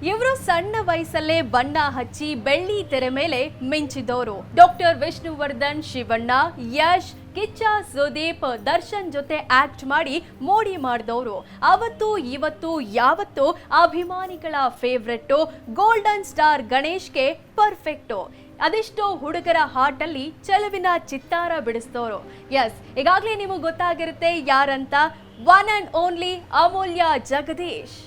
ಇವರು ಸಣ್ಣ ವಯಸ್ಸಲ್ಲೇ ಬಣ್ಣ ಹಚ್ಚಿ ಬೆಳ್ಳಿ ತೆರೆ ಮೇಲೆ ಮಿಂಚಿದವರು. ಡಾಕ್ಟರ್ ವಿಷ್ಣುವರ್ಧನ್, ಶಿವಣ್ಣ, ಯಶ್, ಕಿಚ್ಚ ಸುದೀಪ್, ದರ್ಶನ್ ಜೊತೆ ಆಕ್ಟ್ ಮಾಡಿ ಮೋಡಿ ಮಾಡಿದವರು. ಅವತ್ತು ಇವತ್ತು ಯಾವತ್ತು ಅಭಿಮಾನಿಗಳ ಫೇವ್ರೆಟ್ಟು. ಗೋಲ್ಡನ್ ಸ್ಟಾರ್ ಗಣೇಶ್ಗೆ ಪರ್ಫೆಕ್ಟು. ಅದೆಷ್ಟೋ ಹುಡುಗರ ಹಾರ್ಟ್ ಅಲ್ಲಿ ಚೆಲುವಿನ ಚಿತ್ತಾರ ಬಿಡಿಸಿದವರು. ಎಸ್, ಈಗಾಗಲೇ ನಿಮಗೆ ಗೊತ್ತಾಗಿರುತ್ತೆ ಯಾರಂತ. One and only Amulya Jagadish.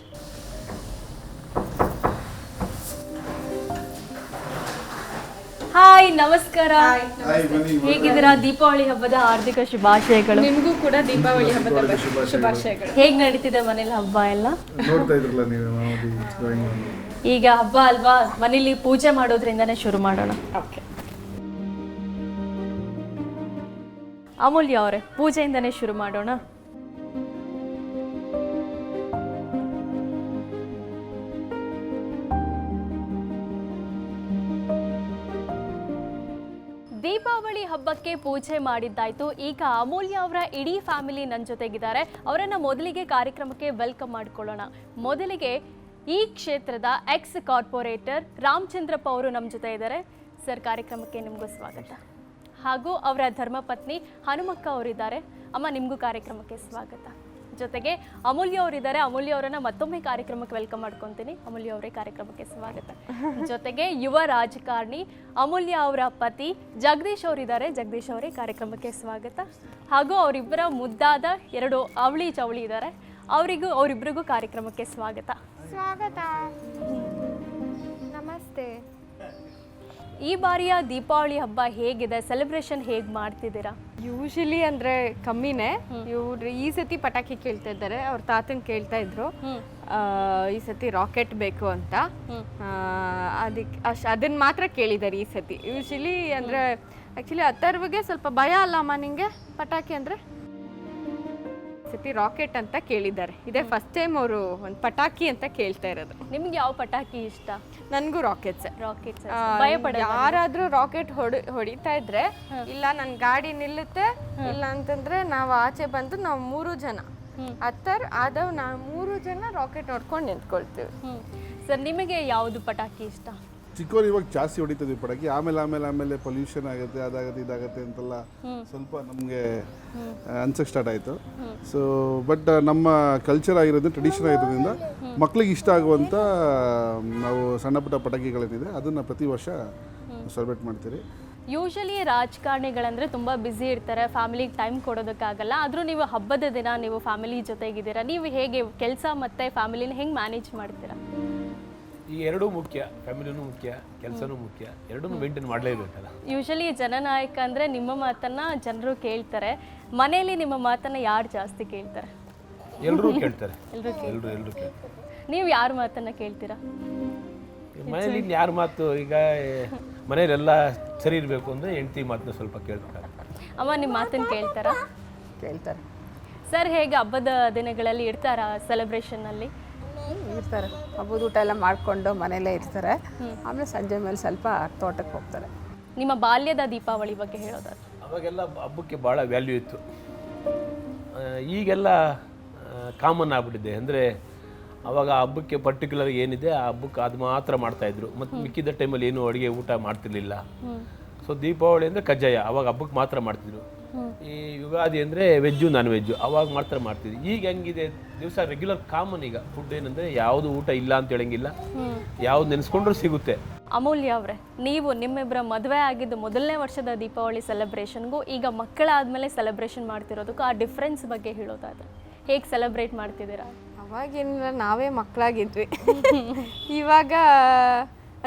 Hi, ನಮಸ್ಕಾರ. ಹೇಗಿದ್ದೀರಾ? ದೀಪಾವಳಿ ಹಬ್ಬದ ಹಾರ್ದಿಕ ಶುಭಾಶಯಗಳು. ನಿಮಗೂ ಕೂಡ ದೀಪಾವಳಿ ಹಬ್ಬದ ಶುಭಾಶಯಗಳು. ಹೇಗ್ ನಡೀತಿದೆ ಮನೇಲಿ ಹಬ್ಬ ಎಲ್ಲ? ನೋಡ್ತಾ ಇದ್ರಲ್ಲ ನೀವು. ಈಗ ಹಬ್ಬ ಅಲ್ವಾ, ಮನೇಲಿ ಪೂಜೆ ಮಾಡೋದ್ರಿಂದನೇ ಶುರು ಮಾಡೋಣ. ಓಕೆ, ಅಮೂಲ್ಯ ಅವರೇ, ಪೂಜೆಯಿಂದನೇ ಶುರು ಮಾಡೋಣ. ದೀಪಾವಳಿ ಹಬ್ಬಕ್ಕೆ ಪೂಜೆ ಮಾಡಿದ್ದಾಯ್ತು. ಈಗ ಅಮೂಲ್ಯ ಅವರ ಇಡೀ ಫ್ಯಾಮಿಲಿ ನನ್ನ ಜೊತೆಗಿದ್ದಾರೆ. ಅವರನ್ನ ಮೊದಲಿಗೆ ಕಾರ್ಯಕ್ರಮಕ್ಕೆ ವೆಲ್ಕಮ್ ಮಾಡ್ಕೊಳ್ಳೋಣ. ಮೊದಲಿಗೆ ಈ ಕ್ಷೇತ್ರದ ಎಕ್ಸ್ ಕಾರ್ಪೊರೇಟರ್ ರಾಮಚಂದ್ರಪ್ಪ ಅವರು ನಮ್ಮ ಜೊತೆ ಇದ್ದಾರೆ. ಸರ್, ಕಾರ್ಯಕ್ರಮಕ್ಕೆ ನಿಮಗೂ ಸ್ವಾಗತ. ಹಾಗೂ ಅವರ ಧರ್ಮಪತ್ನಿ ಹನುಮಕ್ಕ ಅವರಿದ್ದಾರೆ. ಅಮ್ಮ, ನಿಮಗೂ ಕಾರ್ಯಕ್ರಮಕ್ಕೆ ಸ್ವಾಗತ. ಜೊತೆಗೆ ಅಮೂಲ್ಯ ಅವರಿದ್ದಾರೆ. ಅಮೂಲ್ಯ ಅವರನ್ನ ಮತ್ತೊಮ್ಮೆ ಕಾರ್ಯಕ್ರಮಕ್ಕೆ ವೆಲ್ಕಮ್ ಮಾಡ್ಕೊತೀನಿ. ಅಮೂಲ್ಯ ಅವರೇ, ಕಾರ್ಯಕ್ರಮಕ್ಕೆ ಸ್ವಾಗತ. ಜೊತೆಗೆ ಯುವ ರಾಜಕಾರಣಿ ಅಮೂಲ್ಯ ಅವರ ಪತಿ ಜಗದೀಶ್ ಅವರಿದ್ದಾರೆ. ಜಗದೀಶ್ ಅವರೇ, ಕಾರ್ಯಕ್ರಮಕ್ಕೆ ಸ್ವಾಗತ. ಹಾಗೂ ಅವರಿಬ್ಬರ ಮುದ್ದಾದ 2 ಅವಳಿ ಚವಳಿ ಇದ್ದಾರೆ. ಅವರಿಬ್ಬರಿಗೂ ಕಾರ್ಯಕ್ರಮಕ್ಕೆ ಸ್ವಾಗತ. ನಮಸ್ತೆ. ಈ ಬಾರಿಯ ದೀಪಾವಳಿ ಹಬ್ಬ ಹೇಗಿದೆ? ಸೆಲೆಬ್ರೇಷನ್ ಹೇಗೆ ಮಾಡ್ತಿದ್ದೀರಾ? ಯೂಶಲಿ ಅಂದ್ರೆ ಕಮ್ಮಿನೇ. ಇವ್ರು ಈ ಸತಿ ಪಟಾಕಿ ಕೇಳ್ತಾ ಇದ್ದಾರೆ. ಅವ್ರ ತಾತನ್ ಕೇಳ್ತಾ ಇದ್ರು ಈ ಸತಿ ರಾಕೆಟ್ ಬೇಕು ಅಂತ. ಅದನ್ನ ಮಾತ್ರ ಕೇಳಿದ್ದಾರೆ ಈ ಸತಿ. ಯೂಶಲಿ ಅಂದ್ರೆ ಆಕ್ಚುಲಿ ಅಥರ್ವಗೆ ಸ್ವಲ್ಪ ಭಯ ಅಲ್ಲಮ್ಮ ನಿಂಗೆ ಪಟಾಕಿ ಅಂದ್ರೆ. ಸತಿ ರಾಕೆಟ್ ಅಂತ ಕೇಳಿದ್ದಾರೆ. ಇದೇ ಫಸ್ಟ್ ಟೈಮ್ ಅವರು ಒಂದು ಪಟಾಕಿ ಅಂತ ಕೇಳ್ತಾ ಇರೋದು. ನಿಮ್ಗೆ ಯಾವ ಪಟಾಕಿ ಇಷ್ಟ? ನನ್ಗೂ ರಾಕೆಟ್ಸ್. ಯಾರಾದ್ರೂ ರಾಕೆಟ್ ಹೊಡಿತಾ ಇದ್ರೆ ಇಲ್ಲ ನನ್ ಗಾಡಿ ನಿಲ್ಲುತ್ತೆ, ಇಲ್ಲ ಅಂತಂದ್ರೆ ನಾವು ಆಚೆ ಬಂದು ನಾವು 3 ಜನ ಆದವ್ ನಾವು 3 ಜನ ರಾಕೆಟ್ ಹೊಡ್ಕೊಂಡು ನಿಂತ್ಕೊಳ್ತೀವಿ. ಸರ್, ನಿಮಗೆ ಯಾವುದು ಪಟಾಕಿ ಇಷ್ಟ? ಚಿಕ್ಕವರು ಇವಾಗ ಜಾಸ್ತಿ ಹೊಡಿತಿದ್ವಿ ಪಟಾಕಿ. ಆಮೇಲೆ ಪೊಲ್ಯೂಷನ್ ಆಗುತ್ತೆ, ಅದಾಗುತ್ತೆ, ಇದಾಗುತ್ತೆ ಅಂತೆಲ್ಲ ಸ್ವಲ್ಪ ನಮಗೆ ಅನ್ಸಕ್ಕೆ ಸ್ಟಾರ್ಟ್ ಆಯಿತು. ಸೊ ಬಟ್ ನಮ್ಮ ಕಲ್ಚರ್ ಆಗಿರೋದು, ಟ್ರೆಡಿಷನ್ ಆಗಿರೋದ್ರಿಂದ ಮಕ್ಳಿಗೆ ಇಷ್ಟ ಆಗುವಂಥ ನಾವು ಸಣ್ಣ ಪುಟ್ಟ ಪಟಾಕಿಗಳೇನಿದೆ ಅದನ್ನು ಪ್ರತಿ ವರ್ಷ ಸೆಲೆಬ್ರೇಟ್ ಮಾಡ್ತೀವಿ. ಯೂಶಲಿ ರಾಜಕಾರಣಿಗಳಂದ್ರೆ ತುಂಬ ಬ್ಯುಸಿ ಇರ್ತಾರೆ, ಫ್ಯಾಮಿಲಿಗೆ ಟೈಮ್ ಕೊಡೋದಕ್ಕಾಗಲ್ಲ. ಆದರೂ ನೀವು ಹಬ್ಬದ ದಿನ ನೀವು ಫ್ಯಾಮಿಲಿ ಜೊತೆಗಿದ್ದೀರಾ. ನೀವು ಹೇಗೆ ಕೆಲಸ ಮತ್ತು ಫ್ಯಾಮಿಲಿನ ಹೆಂಗೆ ಮ್ಯಾನೇಜ್ ಮಾಡ್ತೀರಾ? ಈ ಎರಡೂ ಮುಖ್ಯ, ಫ್ಯಾಮಿಲಿನೂ ಮುಖ್ಯ, ಕೆಲಸನೂ ಮುಖ್ಯ, ಎರಡನ್ನೂ ಮೇಂಟೈನ್ ಮಾಡಲೇಬೇಕಲ್ಲ. ಯೂಶಲಿ ಜನನಾಯಕ ಅಂದರೆ ನಿಮ್ಮ ಮಾತನ್ನು ಜನರು ಕೇಳ್ತಾರೆ. ಮನೆಯಲ್ಲಿ ನಿಮ್ಮ ಮಾತನ್ನು ಯಾರು ಜಾಸ್ತಿ ಕೇಳ್ತಾರೆ? ಎಲ್ಲರೂ ಕೇಳ್ತಾರೆ. ಎಲ್ಲರೂ ಕೇಳ್ತಾರೆ. ನೀವು ಯಾರ ಮಾತನ್ನು ಕೇಳ್ತೀರಾ? ಮನೇಲಿ ಯಾರ ಮಾತು? ಈಗ ಮನೇಲೆಲ್ಲ ಸರಿ ಇರಬೇಕು ಅಂದರೆ ಹೆಂಡತಿ ಮಾತನ್ನ ಸ್ವಲ್ಪ ಕೇಳ್ತಾರೆ. ಅಮ್ಮ, ನಿಮ್ಮ ಮಾತನ್ನು ಕೇಳ್ತಾರಾ? ಕೇಳ್ತಾರೆ. ಸರ್, ಹೇಗೆ ಹಬ್ಬದ ದಿನಗಳಲ್ಲಿ ಇರ್ತಾರಾ ಸೆಲೆಬ್ರೇಷನ್ನಲ್ಲಿ? ಇರ್ತಾರೆ. ಹಬ್ಬದ ಊಟ ಎಲ್ಲ ಮಾಡಿಕೊಂಡು ಮನೆಯಲ್ಲೇ ಇರ್ತಾರೆ. ಆಮೇಲೆ ಸಂಜೆ ಮೇಲೆ ಸ್ವಲ್ಪ ತೋಟಕ್ಕೆ ಹೋಗ್ತಾರೆ. ನಿಮ್ಮ ಬಾಲ್ಯದ ದೀಪಾವಳಿ ಬಗ್ಗೆ ಹೇಳೋದಾದ್ರೆ? ಅವಾಗೆಲ್ಲ ಹಬ್ಬಕ್ಕೆ ಭಾಳ ವ್ಯಾಲ್ಯೂ ಇತ್ತು. ಈಗೆಲ್ಲ ಕಾಮನ್ ಆಗ್ಬಿಟ್ಟಿದೆ. ಅಂದರೆ ಅವಾಗ ಹಬ್ಬಕ್ಕೆ ಪರ್ಟಿಕ್ಯುಲರ್ ಏನಿದೆ ಆ ಹಬ್ಬಕ್ಕೆ ಅದು ಮಾತ್ರ ಮಾಡ್ತಾಯಿದ್ರು. ಮತ್ತು ಮಿಕ್ಕಿದ ಟೈಮಲ್ಲಿ ಏನು ಅಡುಗೆ ಊಟ ಮಾಡ್ತಿರ್ಲಿಲ್ಲ. ಸೊ ದೀಪಾವಳಿ ಅಂದರೆ ಕಜ್ಜಾಯ ಅವಾಗ ಹಬ್ಬಕ್ಕೆ ಮಾತ್ರ ಮಾಡ್ತಿದ್ರು. ಈ ಯುಗಾದಿ ಅಂದರೆ ವೆಜ್ಜು ನಾನ್ ವೆಜ್ಜು ಅವಾಗ ಮಾತ್ರ ಮಾಡ್ತಿದ್ವಿ. ಈಗ ಹೆಂಗಿದೆ, ದಿವಸ ರೆಗ್ಯುಲರ್ ಕಾಮನ್. ಈಗ ಫುಡ್ ಏನಂದರೆ ಯಾವುದು ಊಟ ಇಲ್ಲ ಅಂತ ಹೇಳಂಗಿಲ್ಲ, ಯಾವ್ದು ನೆನೆಸ್ಕೊಂಡ್ರೂ ಸಿಗುತ್ತೆ. ಅಮೂಲ್ಯ ಅವರೇ, ನೀವು ನಿಮ್ಮಿಬ್ಬರ ಮದುವೆ ಆಗಿದ್ದು ಮೊದಲನೇ ವರ್ಷದ ದೀಪಾವಳಿ ಸೆಲೆಬ್ರೇಷನ್ಗೂ ಈಗ ಮಕ್ಕಳಾದ್ಮೇಲೆ ಸೆಲೆಬ್ರೇಷನ್ ಮಾಡ್ತಿರೋದಕ್ಕೂ ಆ ಡಿಫ್ರೆನ್ಸ್ ಬಗ್ಗೆ ಹೇಳೋದಾದ್ರೆ ಹೇಗೆ ಸೆಲೆಬ್ರೇಟ್ ಮಾಡ್ತಿದ್ದೀರಾ? ಅವಾಗೇನಿಲ್ಲ, ನಾವೇ ಮಕ್ಕಳಾಗಿದ್ವಿ. ಇವಾಗ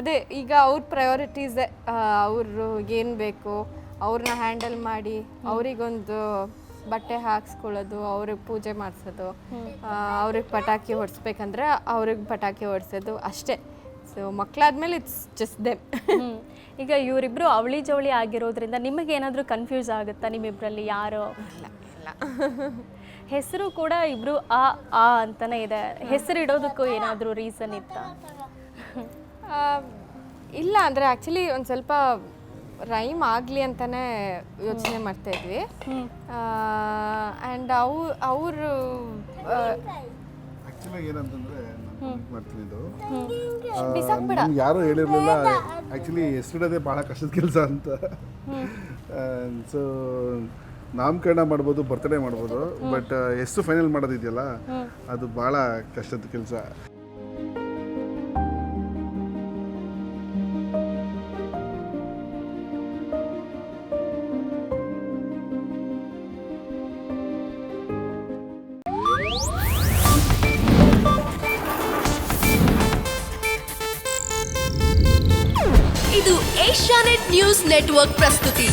ಅದೇ ಈಗ ಅವ್ರ ಪ್ರಯಾರಿಟೀಸ್, ಅವರು ಏನು ಬೇಕು ಅವ್ರನ್ನ ಹ್ಯಾಂಡಲ್ ಮಾಡಿ ಅವರಿಗೊಂದು ಬಟ್ಟೆ ಹಾಕ್ಸ್ಕೊಳ್ಳೋದು, ಅವ್ರಿಗೆ ಪೂಜೆ ಮಾಡಿಸೋದು, ಅವ್ರಿಗೆ ಪಟಾಕಿ ಹೊಡಿಸ್ಬೇಕಂದ್ರೆ ಅವ್ರಿಗೆ ಪಟಾಕಿ ಹೊಡಿಸೋದು ಅಷ್ಟೇ. ಸೊ ಮಕ್ಕಳಾದ್ಮೇಲೆ ಇಟ್ಸ್ ಜಸ್ಟ್ ದೆಮ್. ಈಗ ಇವರಿಬ್ರು ಅವಳಿ ಜವಳಿ ಆಗಿರೋದ್ರಿಂದ ನಿಮಗೆ ಏನಾದರೂ ಕನ್ಫ್ಯೂಸ್ ಆಗುತ್ತಾ ನಿಮ್ಮಿಬ್ಬರಲ್ಲಿ ಯಾರು? ಇಲ್ಲ. ಹೆಸರು ಕೂಡ ಇಬ್ರು ಆ ಆ ಅಂತಾನೆ ಇದೆ. ಹೆಸರು ಇಡೋದಕ್ಕೂ ಏನಾದರೂ ರೀಸನ್ ಇತ್ತಾ? ಇಲ್ಲ, ಅಂದರೆ ಆ್ಯಕ್ಚುಲಿ ಒಂದು ಸ್ವಲ್ಪ ರೈಮ್ ಆಗಲಿ ಅಂತಲೇ ಯೋಚನೆ ಮಾಡ್ತಾಯಿದ್ವಿ. ಆ್ಯಂಡ್ ಅವರು ಆ್ಯಕ್ಚುಲಾಗಿ ಏನಂತಂದರೆ ನಾನು ಮಾಡ್ತೀನಿ ಇದು ನಮ್ಗೆ ಯಾರೂ ಹೇಳಿರಲಿಲ್ಲ ಆ್ಯಕ್ಚುಲಿ ಹೆಸರಿಡೋದೇ ಭಾಳ ಕಷ್ಟದ ಕೆಲಸ ಅಂತ. ಸೊ ನಾಮಕರಣ ಮಾಡ್ಬೋದು, ಬರ್ತ್ಡೇ ಮಾಡ್ಬೋದು, ಬಟ್ ಹೆಸರು ಫೈನಲ್ ಮಾಡೋದಿದೆಯಲ್ಲ ಅದು ಭಾಳ ಕಷ್ಟದ ಕೆಲಸ. ಇದು ಏಷ್ಯಾನೆಟ್ ನ್ಯೂಸ್ ನೆಟ್ವರ್ಕ್ ಪ್ರಸ್ತುತಿ.